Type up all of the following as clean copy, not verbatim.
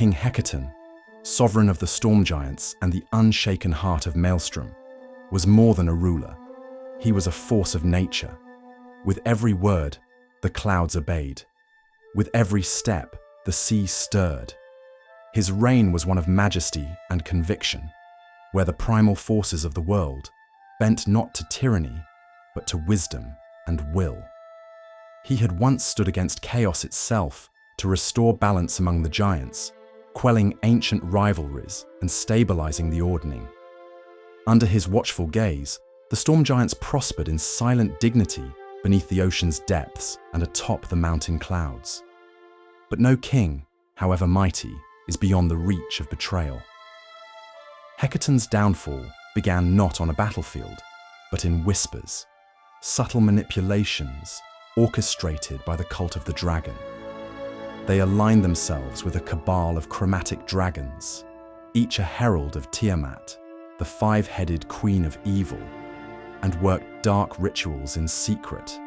King Hecaton, sovereign of the storm giants and the unshaken heart of Maelstrom, was more than a ruler. He was a force of nature. With every word, the clouds obeyed. With every step, the sea stirred. His reign was one of majesty and conviction, where the primal forces of the world bent not to tyranny, but to wisdom and will. He had once stood against chaos itself to restore balance among the giants, quelling ancient rivalries and stabilizing the ordning. Under his watchful gaze, the storm giants prospered in silent dignity beneath the ocean's depths and atop the mountain clouds. But no king, however mighty, is beyond the reach of betrayal. Hecaton's downfall began not on a battlefield, but in whispers, subtle manipulations orchestrated by the cult of the dragon. They aligned themselves with a cabal of chromatic dragons, each a herald of Tiamat, the five-headed queen of evil, and worked dark rituals in secret.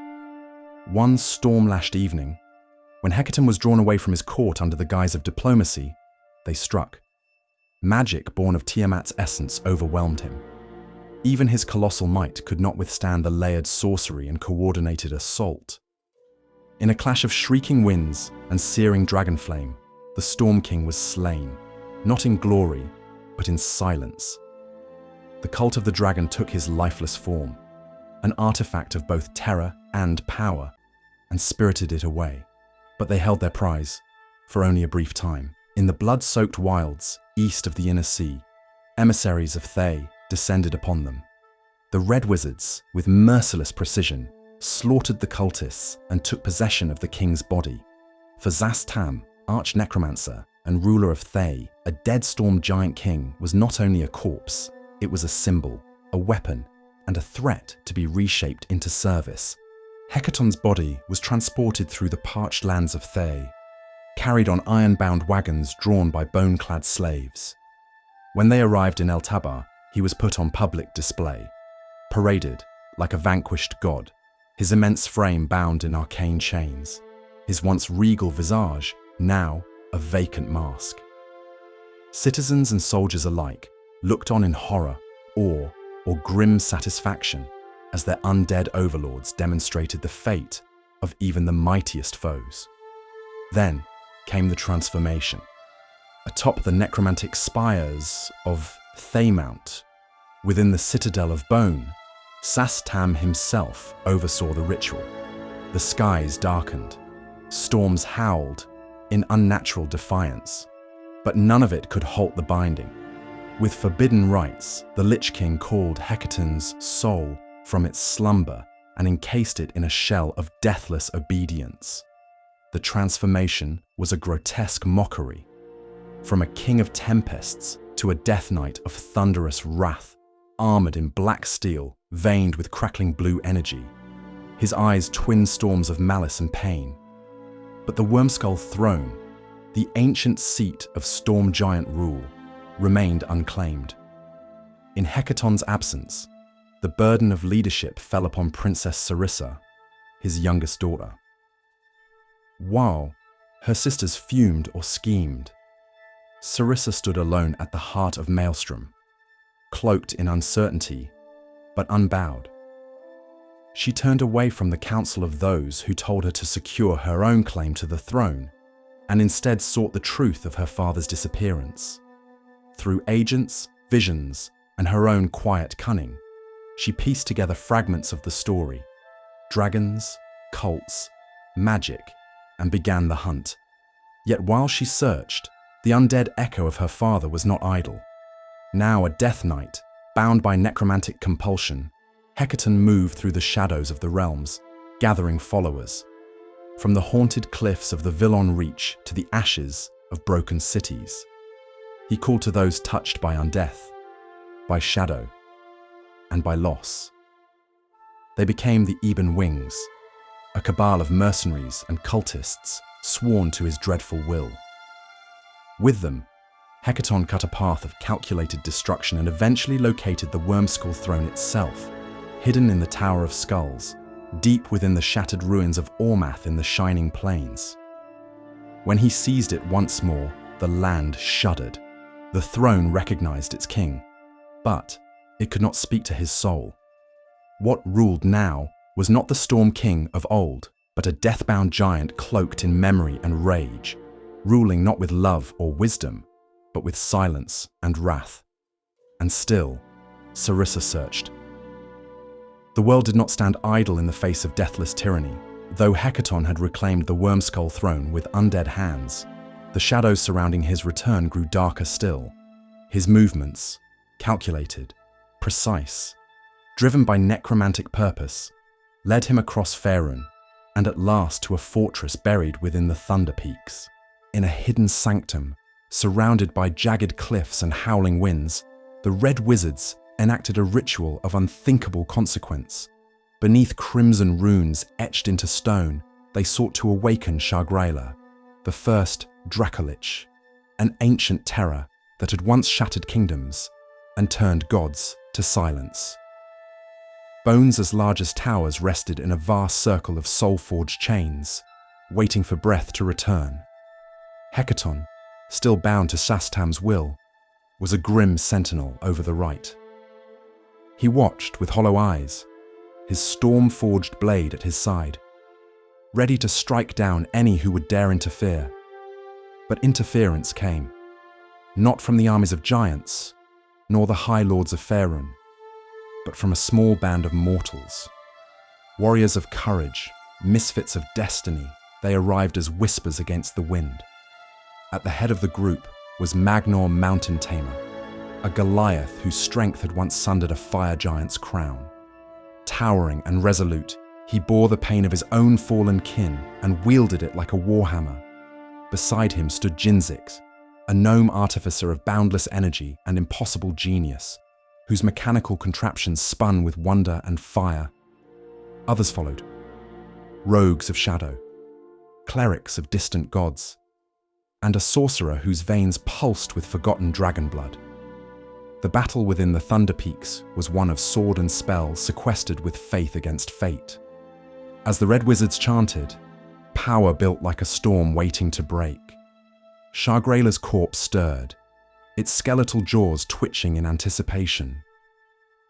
One storm-lashed evening, when Hecaton was drawn away from his court under the guise of diplomacy, they struck. Magic born of Tiamat's essence overwhelmed him. Even his colossal might could not withstand the layered sorcery and coordinated assault. In a clash of shrieking winds and searing dragon flame, the Storm King was slain, not in glory, but in silence. The cult of the dragon took his lifeless form, an artifact of both terror and power, and spirited it away. But they held their prize, for only a brief time. In the blood-soaked wilds east of the Inner Sea, emissaries of Thay descended upon them. The Red Wizards, with merciless precision, slaughtered the cultists and took possession of the king's body. For Zastam, arch-necromancer and ruler of Thay, a dead storm giant king was not only a corpse, it was a symbol, a weapon, and a threat to be reshaped into service. Hecaton's body was transported through the parched lands of Thay, carried on iron-bound wagons drawn by bone-clad slaves. When they arrived in El Tabar, he was put on public display, paraded like a vanquished god, his immense frame bound in arcane chains, his once regal visage now a vacant mask. Citizens and soldiers alike looked on in horror, awe, or grim satisfaction as their undead overlords demonstrated the fate of even the mightiest foes. Then came the transformation. Atop the necromantic spires of Thaymount, within the citadel of bone, Zastam himself oversaw the ritual. The skies darkened, storms howled in unnatural defiance, but none of it could halt the binding. With forbidden rites, the Lich King called Hecaton's soul from its slumber and encased it in a shell of deathless obedience. The transformation was a grotesque mockery. From a king of tempests to a death knight of thunderous wrath, armored in black steel, veined with crackling blue energy, his eyes twin storms of malice and pain. But the Wormskull throne, the ancient seat of storm giant rule, remained unclaimed. In Hecaton's absence, the burden of leadership fell upon Princess Sarissa, his youngest daughter. While her sisters fumed or schemed, Sarissa stood alone at the heart of Maelstrom, cloaked in uncertainty, but unbowed. She turned away from the counsel of those who told her to secure her own claim to the throne, and instead sought the truth of her father's disappearance. Through agents, visions, and her own quiet cunning, she pieced together fragments of the story, dragons, cults, magic, and began the hunt. Yet while she searched, the undead echo of her father was not idle. Now a death knight, bound by necromantic compulsion, Hecaton moved through the shadows of the realms, gathering followers. From the haunted cliffs of the Villon Reach to the ashes of broken cities, he called to those touched by undeath, by shadow, and by loss. They became the Ebon Wings, a cabal of mercenaries and cultists sworn to his dreadful will. With them, Hecaton cut a path of calculated destruction and eventually located the Wormskull throne itself, hidden in the Tower of Skulls, deep within the shattered ruins of Ormath in the Shining Plains. When he seized it once more, the land shuddered. The throne recognized its king, but it could not speak to his soul. What ruled now was not the Storm King of old, but a death-bound giant cloaked in memory and rage, ruling not with love or wisdom, but with silence and wrath. And still, Sarissa searched. The world did not stand idle in the face of deathless tyranny. Though Hecaton had reclaimed the Wormskull throne with undead hands, the shadows surrounding his return grew darker still. His movements, calculated, precise, driven by necromantic purpose, led him across Faerun, and at last to a fortress buried within the Thunder Peaks. In a hidden sanctum, surrounded by jagged cliffs and howling winds, the Red Wizards enacted a ritual of unthinkable consequence. Beneath crimson runes etched into stone, they sought to awaken Shargraila, the first Dracolich, an ancient terror that had once shattered kingdoms and turned gods to silence. Bones as large as towers rested in a vast circle of soul-forged chains, waiting for breath to return. Hecaton, still bound to Sastam's will, was a grim sentinel over the right. He watched with hollow eyes, his storm-forged blade at his side, ready to strike down any who would dare interfere. But interference came, not from the armies of giants, nor the High Lords of Faerun, but from a small band of mortals. Warriors of courage, misfits of destiny, they arrived as whispers against the wind. At the head of the group was Magnor Mountain Tamer, a Goliath whose strength had once sundered a fire giant's crown. Towering and resolute, he bore the pain of his own fallen kin and wielded it like a warhammer. Beside him stood Jinzix, a gnome artificer of boundless energy and impossible genius, whose mechanical contraptions spun with wonder and fire. Others followed, rogues of shadow, clerics of distant gods, and a sorcerer whose veins pulsed with forgotten dragon blood. The battle within the Thunder Peaks was one of sword and spell sequestered with faith against fate. As the Red Wizards chanted, power built like a storm waiting to break. Shargraila's corpse stirred, its skeletal jaws twitching in anticipation.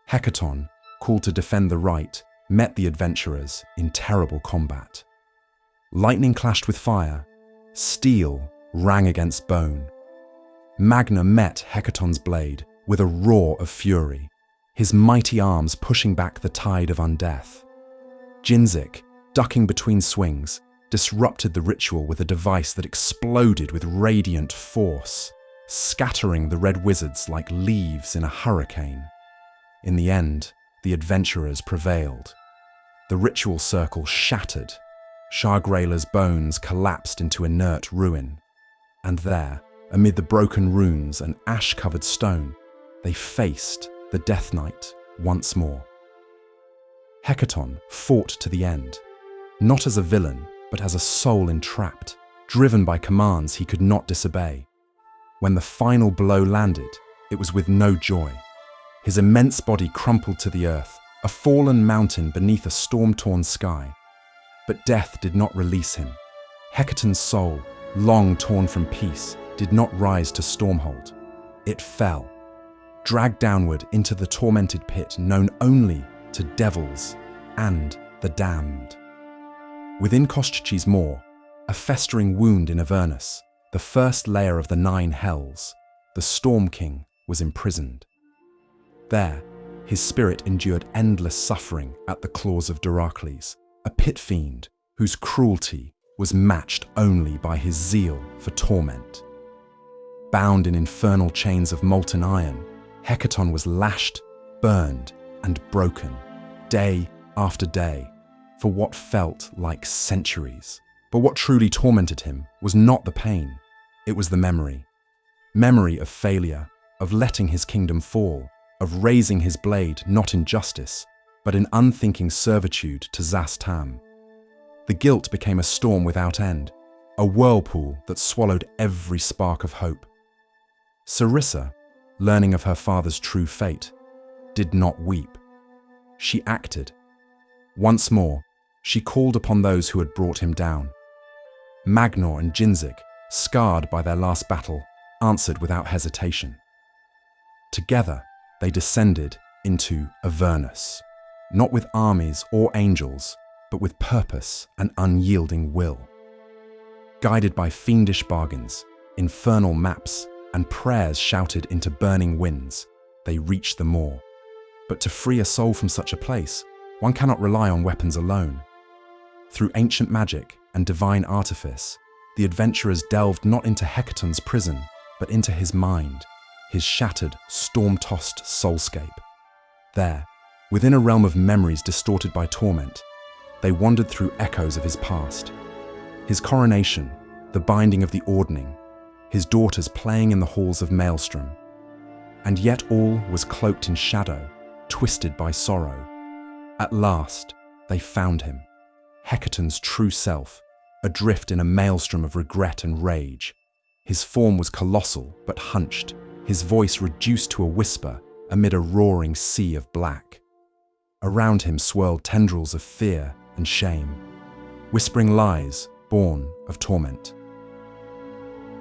Hecaton, called to defend the right, met the adventurers in terrible combat. Lightning clashed with fire, steel rang against bone. Magna met Hecaton's blade with a roar of fury, his mighty arms pushing back the tide of Undeath. Jinzix, ducking between swings, disrupted the ritual with a device that exploded with radiant force, scattering the Red Wizards like leaves in a hurricane. In the end, the adventurers prevailed. The ritual circle shattered. Shargraila's bones collapsed into inert ruin. And there, amid the broken runes and ash-covered stone, they faced the Death Knight once more. Hecaton fought to the end, not as a villain, but as a soul entrapped, driven by commands he could not disobey. When the final blow landed, it was with no joy. His immense body crumpled to the earth, a fallen mountain beneath a storm-torn sky. But death did not release him. Hecaton's soul, long torn from peace, did not rise to Stormhold. It fell, dragged downward into the tormented pit known only to devils and the damned. Within Koshchi's Maw, a festering wound in Avernus, the first layer of the 9 hells, the Storm King was imprisoned. There, his spirit endured endless suffering at the claws of Durakles, a pit fiend whose cruelty was matched only by his zeal for torment. Bound in infernal chains of molten iron, Hecaton was lashed, burned, and broken, day after day, for what felt like centuries. But what truly tormented him was not the pain, it was the memory. Memory of failure, of letting his kingdom fall, of raising his blade not in justice, but in unthinking servitude to Zastam. The guilt became a storm without end, a whirlpool that swallowed every spark of hope. Sarissa, learning of her father's true fate, did not weep. She acted. Once more, she called upon those who had brought him down. Magnor and Jinzix, scarred by their last battle, answered without hesitation. Together, they descended into Avernus, not with armies or angels, but with purpose and unyielding will. Guided by fiendish bargains, infernal maps, and prayers shouted into burning winds, they reached the moor. But to free a soul from such a place, one cannot rely on weapons alone. Through ancient magic and divine artifice, the adventurers delved not into Hecaton's prison, but into his mind, his shattered, storm-tossed soulscape. There, within a realm of memories distorted by torment, they wandered through echoes of his past. His coronation, the binding of the Ordning, his daughters playing in the halls of Maelstrom. And yet all was cloaked in shadow, twisted by sorrow. At last, they found him, Hecaton's true self, adrift in a maelstrom of regret and rage. His form was colossal but hunched, his voice reduced to a whisper amid a roaring sea of black. Around him swirled tendrils of fear and shame, whispering lies born of torment.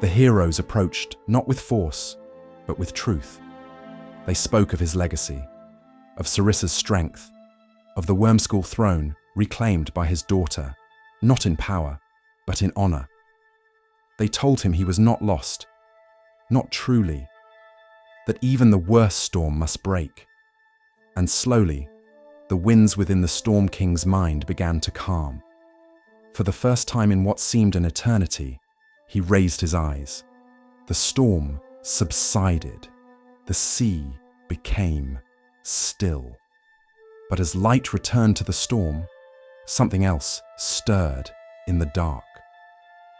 The heroes approached not with force, but with truth. They spoke of his legacy, of Sarissa's strength, of the Wormskull throne reclaimed by his daughter, not in power, but in honor. They told him he was not lost, not truly, that even the worst storm must break. And slowly, the winds within the Storm King's mind began to calm. For the first time in what seemed an eternity, he raised his eyes. The storm subsided. The sea became still. But as light returned to the storm, something else stirred in the dark.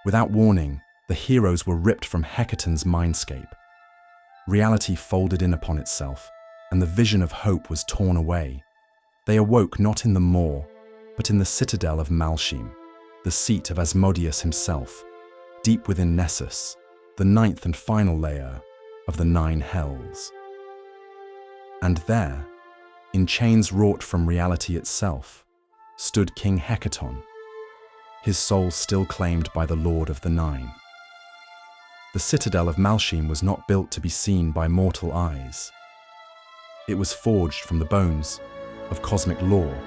Without warning, the heroes were ripped from Hecaton's mindscape. Reality folded in upon itself, and the vision of hope was torn away. They awoke not in the moor, but in the citadel of Malshim, the seat of Asmodeus himself, deep within Nessus, the ninth and final layer of the 9 hells. And there, in chains wrought from reality itself, stood King Hecaton, his soul still claimed by the Lord of the 9. The citadel of Malshim was not built to be seen by mortal eyes. It was forged from the bones of cosmic lore,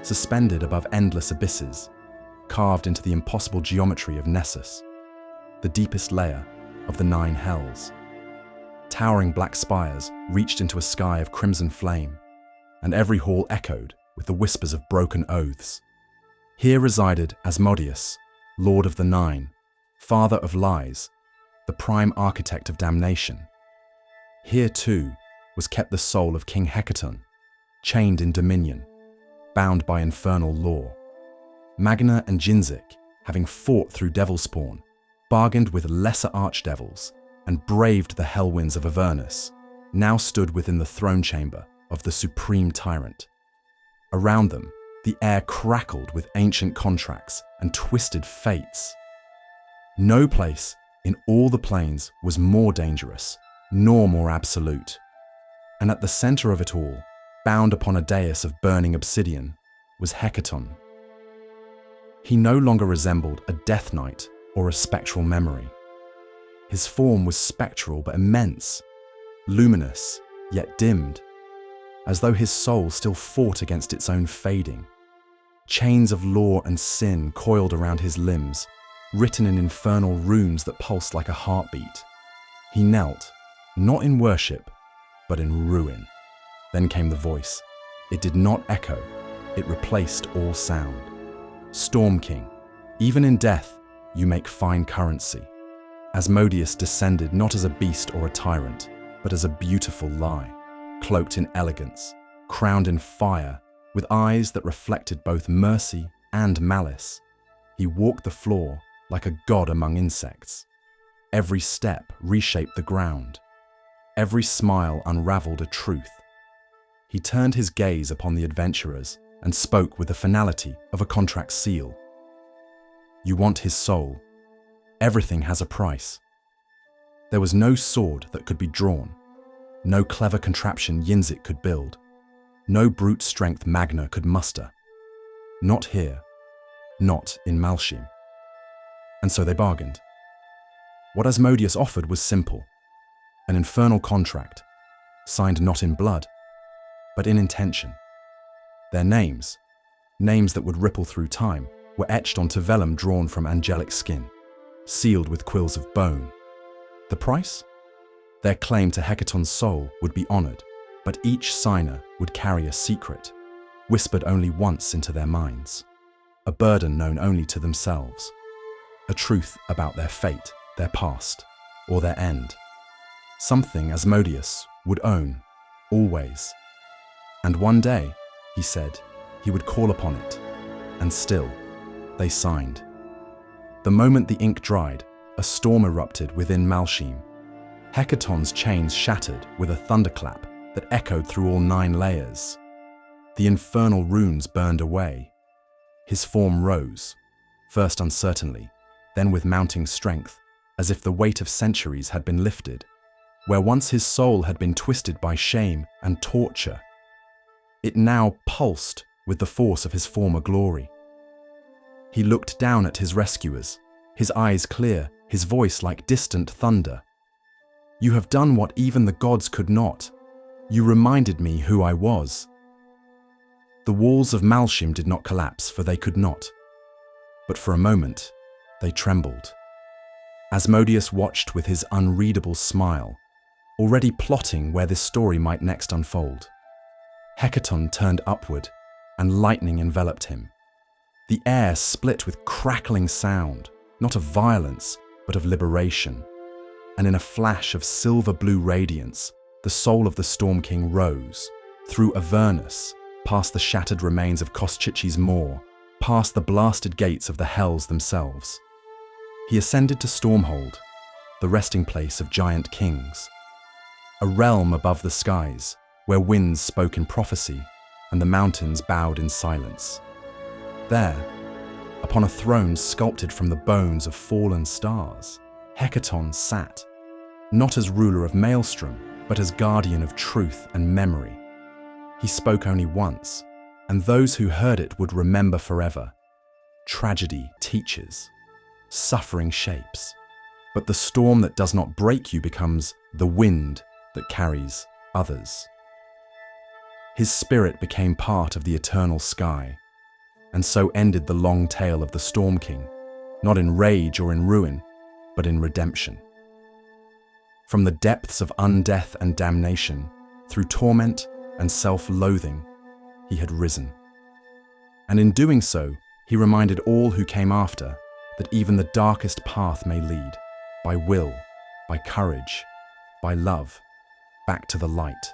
suspended above endless abysses, carved into the impossible geometry of Nessus, the deepest layer of the 9 hells. Towering black spires reached into a sky of crimson flame, and every hall echoed with the whispers of broken oaths. Here resided Asmodeus, Lord of the 9, Father of Lies, the prime architect of damnation. Here, too, was kept the soul of King Hecaton, chained in dominion, bound by infernal law. Magna and Jinzik, having fought through Devilspawn, bargained with lesser archdevils, and braved the hell winds of Avernus, now stood within the throne chamber of the supreme tyrant. Around them, the air crackled with ancient contracts and twisted fates. No place in all the planes was more dangerous, nor more absolute. And at the center of it all, bound upon a dais of burning obsidian, was Hecaton. He no longer resembled a death knight or a spectral memory. His form was spectral but immense, luminous yet dimmed, as though his soul still fought against its own fading. Chains of law and sin coiled around his limbs, written in infernal runes that pulsed like a heartbeat. He knelt, not in worship, but in ruin. Then came the voice. It did not echo, it replaced all sound. Storm King, even in death, you make fine currency. Asmodeus descended not as a beast or a tyrant, but as a beautiful lie, cloaked in elegance, crowned in fire, with eyes that reflected both mercy and malice. He walked the floor like a god among insects. Every step reshaped the ground. Every smile unraveled a truth. He turned his gaze upon the adventurers and spoke with the finality of a contract seal. You want his soul. Everything has a price. There was no sword that could be drawn, no clever contraption Yinzik could build, no brute strength Magna could muster. Not here, not in Malshim. And so they bargained. What Asmodeus offered was simple: an infernal contract, signed not in blood, but in intention. Their names that would ripple through time, were etched onto vellum drawn from angelic skin, sealed with quills of bone. The price? Their claim to Hecaton's soul would be honored, but each signer would carry a secret, whispered only once into their minds, a burden known only to themselves, a truth about their fate, their past, or their end. Something Asmodeus would own, always. And one day, he said, he would call upon it. And still, they signed. The moment the ink dried, a storm erupted within Malshim. Hecaton's chains shattered with a thunderclap that echoed through all 9 layers. The infernal runes burned away. His form rose, first uncertainly, then with mounting strength, as if the weight of centuries had been lifted. Where once his soul had been twisted by shame and torture, it now pulsed with the force of his former glory. He looked down at his rescuers, his eyes clear, his voice like distant thunder. "You have done what even the gods could not. You reminded me who I was." The walls of Malshim did not collapse, for they could not. But for a moment, they trembled. Asmodeus watched with his unreadable smile, already plotting where this story might next unfold. Hecaton turned upward, and lightning enveloped him. The air split with crackling sound, not of violence, but of liberation. And in a flash of silver-blue radiance, the soul of the Storm King rose, through Avernus, past the shattered remains of Koschitchi's Moor, past the blasted gates of the Hells themselves. He ascended to Stormhold, the resting place of giant kings, a realm above the skies, where winds spoke in prophecy and the mountains bowed in silence. There, upon a throne sculpted from the bones of fallen stars, Hecaton sat, not as ruler of Maelstrom, but as guardian of truth and memory. He spoke only once, and those who heard it would remember forever. Tragedy teaches, suffering shapes, but the storm that does not break you becomes the wind that carries others. His spirit became part of the eternal sky, and so ended the long tale of the Storm King, not in rage or in ruin, but in redemption. From the depths of undeath and damnation, through torment and self-loathing, he had risen. And in doing so, he reminded all who came after that even the darkest path may lead, by will, by courage, by love, back to the light.